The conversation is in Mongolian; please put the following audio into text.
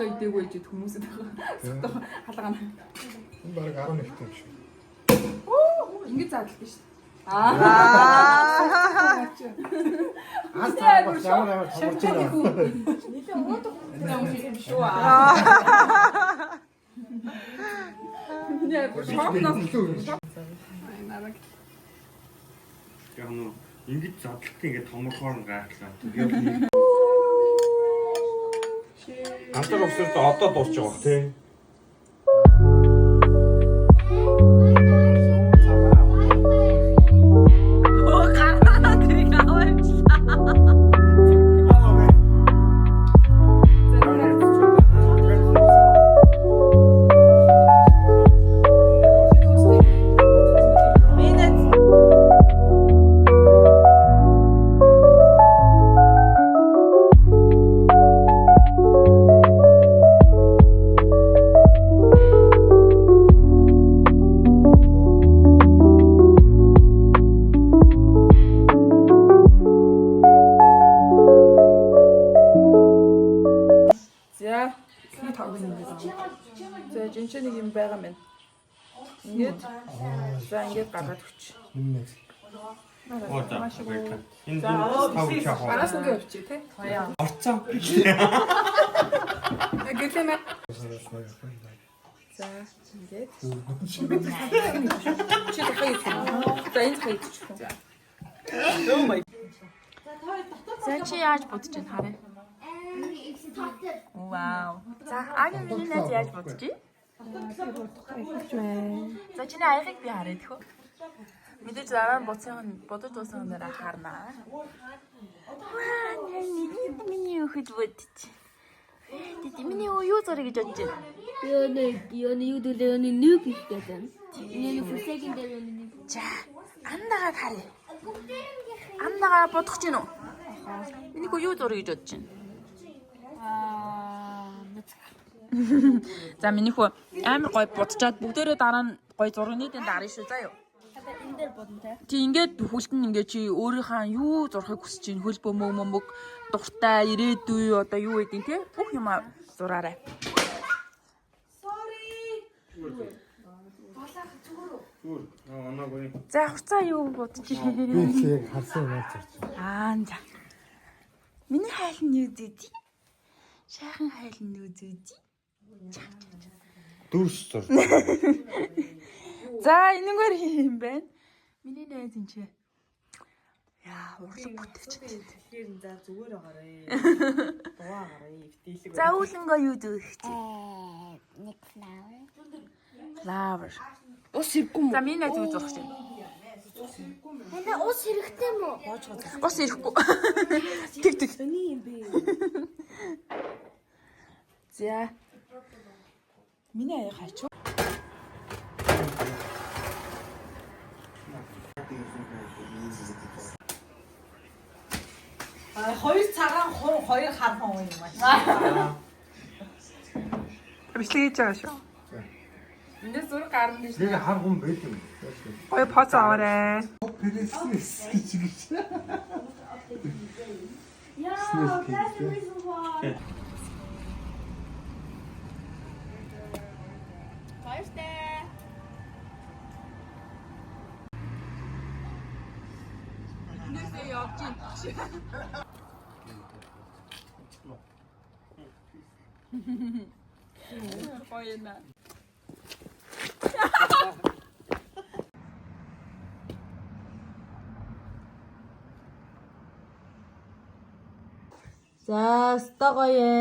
Болоо идээгүй гэж хүмүүсэд байгаа. Халгаана. Энэ баг 11 тийм шүү. Ингэж заадалтай шүү. Аз таа ямар хамарч байна. Нилээ уудах юм шүү. Яа, шокнос. Нараг. Яг нь ингэж задлахыг ингэ томорхоор гайхлаа. Тэгээд антар усрт одоо дуусч байгаа бах тий. За жинчээ нэг юм байгаа мэн. Ингээд за ингээд гаргаад өгч. Нэг. Маш их байна. Энэ тав чах. Араас үгээ өвчээ тий. Орцоо. Гэтлэмэ. За ингээд. Чи дахиад хийх. За энэ дахиад хийчих. За. Oh my. За чи яаж бодож байна хараа? Вау. За агийн миний найз яаж бодож байна? За чиний аягыг би харъя тэхүү. Мэдээж дараа нь бодож дууссан дараа харнаа. Ваа, миний өхөд бодож. Тэти миний юу зураг гэж бодож байна? юу дөлөө нэг ихтэй байна. Энэ хүсэгийн дээр нэг. За, андагаа харъя. Андагаа бодох чинь үү? Миний хөө юу зураг гэж бодож байна? За миний хөө амар гоё бодчаад бүгдээрээ дараа нь гоё зургийн дарна шүү заа юу. Энэ дээр бодно те. Чи ингээд хүлтэн ингээд чи өөрийнхөө юу зурхыг хүсэж чинь хөлбөө мөг дуртай ирээдүй одоо юу гэдэг те бүх юм зураарай. За хуцаа юу бодож байна? Би яг харсан юм аа. За. Миний хайл нь юу зүйди? Шайхан хайл нь юу зүйди? Дүрс зур. За энэгээр юм байна. Миний найз энэ чи. Яа, урлаг бүтээч. Тэгэхээр за зүгээр байгаарай. Дуаагаарай, өвтөлөг. За үүлэнгөө юу зүйх чи? Нэг flower. Flower. Ус хэрэггүй юм. За миний найз юу зурх чинь? Энэ ус хэрэгтэй мүү? Ус ирэхгүй. Тэг. Сони юм бэ. За. Миний аяа хаач. Хоёр цагаан хоёр хархан юм аа. Бичлэг хийж байгаа шүү. Эндээс зураг гарна гэж. Тэгээ хар хүн байт юм. Гоё поз аваарэ. Пэрэс гэж. Yeah, that's the reason why. Нэсээ явж ийн. Гоё нэ. За, ста гоё.